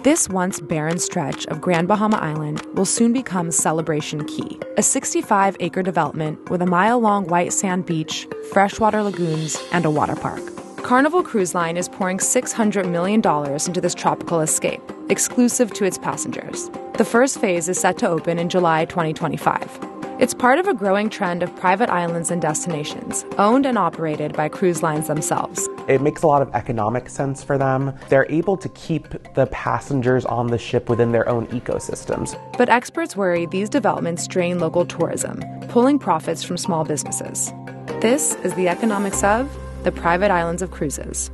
This once barren stretch of Grand Bahama Island will soon become Celebration Key, a 65-acre development with a mile-long white sand beach, freshwater lagoons, and a water park. Carnival Cruise Line is pouring $600 million into this tropical escape, exclusive to its passengers. The first phase is set to open in July 2025. It's part of a growing trend of private islands and destinations, owned and operated by cruise lines themselves. It makes a lot of economic sense for them. They're able to keep the passengers on the ship within their own ecosystems. But experts worry these developments drain local tourism, pulling profits from small businesses. This is the economics of the private islands of cruises.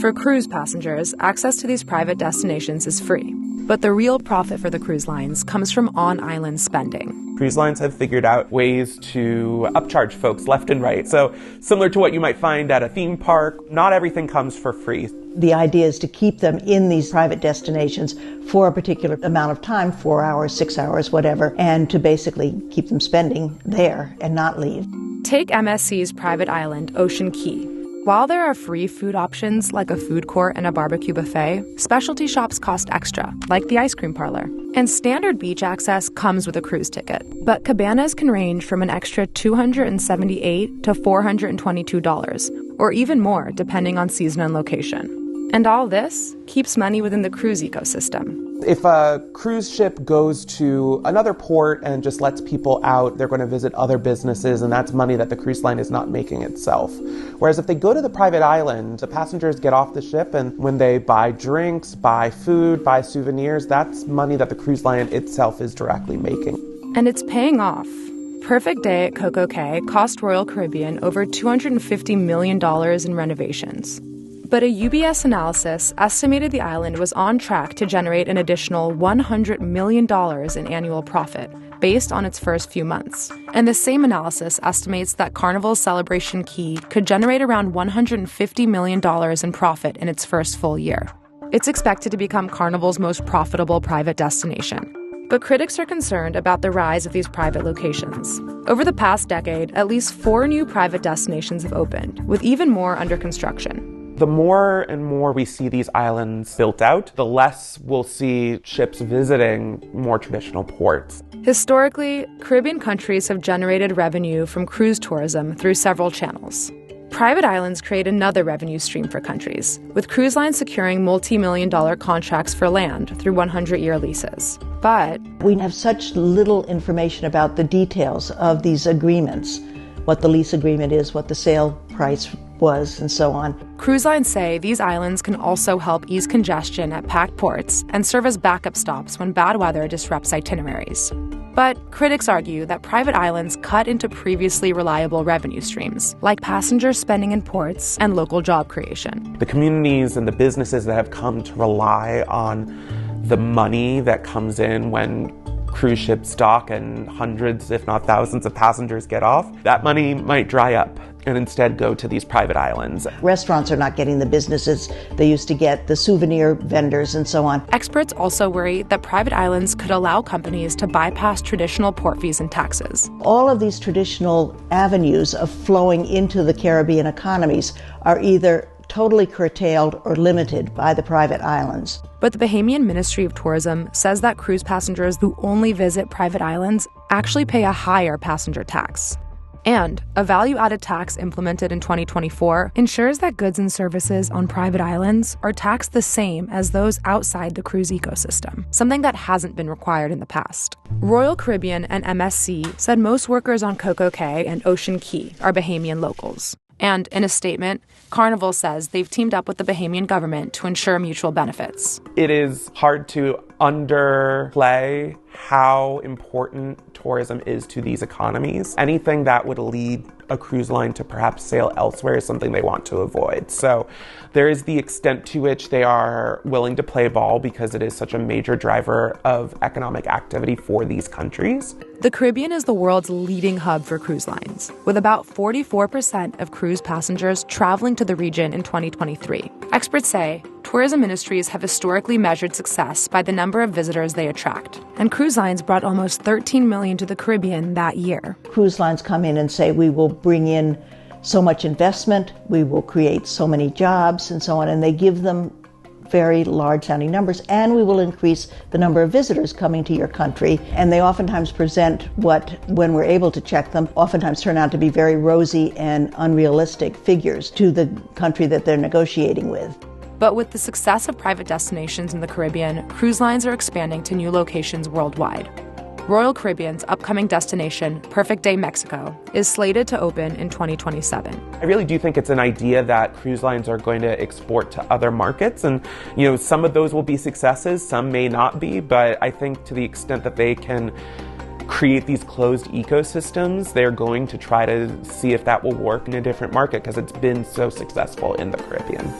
For cruise passengers, access to these private destinations is free. But the real profit for the cruise lines comes from on-island spending. Cruise lines have figured out ways to upcharge folks left and right. So similar to what you might find at a theme park, not everything comes for free. The idea is to keep them in these private destinations for a particular amount of time, 4 hours, 6 hours, whatever, and to basically keep them spending there and not leave. Take MSC's private island, Ocean Key. While there are free food options like a food court and a barbecue buffet, specialty shops cost extra, like the ice cream parlor. And standard beach access comes with a cruise ticket. But cabanas can range from an extra $278 to $422, or even more depending on season and location. And all this keeps money within the cruise ecosystem. If a cruise ship goes to another port and just lets people out, they're going to visit other businesses, and that's money that the cruise line is not making itself. Whereas if they go to the private island, the passengers get off the ship, and when they buy drinks, buy food, buy souvenirs, that's money that the cruise line itself is directly making. And it's paying off. Perfect Day at Coco Cay cost Royal Caribbean over $250 million in renovations. But a UBS analysis estimated the island was on track to generate an additional $100 million in annual profit based on its first few months. And the same analysis estimates that Carnival's Celebration Key could generate around $150 million in profit in its first full year. It's expected to become Carnival's most profitable private destination. But critics are concerned about the rise of these private locations. Over the past decade, at least 4 new private destinations have opened, with even more under construction. The more and more we see these islands built out, the less we'll see ships visiting more traditional ports. Historically, Caribbean countries have generated revenue from cruise tourism through several channels. Private islands create another revenue stream for countries, with cruise lines securing multi-million-dollar contracts for land through 100-year leases. But we have such little information about the details of these agreements, what the lease agreement is, what the sale price was, and so on. Cruise lines say these islands can also help ease congestion at packed ports and serve as backup stops when bad weather disrupts itineraries. But critics argue that private islands cut into previously reliable revenue streams, like passenger spending in ports and local job creation. The communities and the businesses that have come to rely on the money that comes in when cruise ships dock and hundreds, if not thousands, of passengers get off, that money might dry up and instead go to these private islands. Restaurants are not getting the businesses they used to get, the souvenir vendors and so on. Experts also worry that private islands could allow companies to bypass traditional port fees and taxes. All of these traditional avenues of flowing into the Caribbean economies are either totally curtailed or limited by the private islands. But the Bahamian Ministry of Tourism says that cruise passengers who only visit private islands actually pay a higher passenger tax. And a value-added tax implemented in 2024 ensures that goods and services on private islands are taxed the same as those outside the cruise ecosystem, something that hasn't been required in the past. Royal Caribbean and MSC said most workers on Coco Cay and Ocean Key are Bahamian locals. And in a statement, Carnival says they've teamed up with the Bahamian government to ensure mutual benefits. It is hard to underplay how important tourism is to these economies. Anything that would lead a cruise line to perhaps sail elsewhere is something they want to avoid. So there is the extent to which they are willing to play ball because it is such a major driver of economic activity for these countries. The Caribbean is the world's leading hub for cruise lines, with about 44% of cruise passengers traveling to the region in 2023. Experts say tourism ministries have historically measured success by the number of visitors they attract, and cruise lines brought almost 13 million to the Caribbean that year. Cruise lines come in and say, we will bring in so much investment, we will create so many jobs, and so on, and they give them very large sounding numbers, and we will increase the number of visitors coming to your country. And they oftentimes present what, when we're able to check them, oftentimes turn out to be very rosy and unrealistic figures to the country that they're negotiating with. But with the success of private destinations in the Caribbean, cruise lines are expanding to new locations worldwide. Royal Caribbean's upcoming destination, Perfect Day Mexico, is slated to open in 2027. I really do think it's an idea that cruise lines are going to export to other markets, and some of those will be successes, some may not be, but I think to the extent that they can create these closed ecosystems, they're going to try to see if that will work in a different market because it's been so successful in the Caribbean.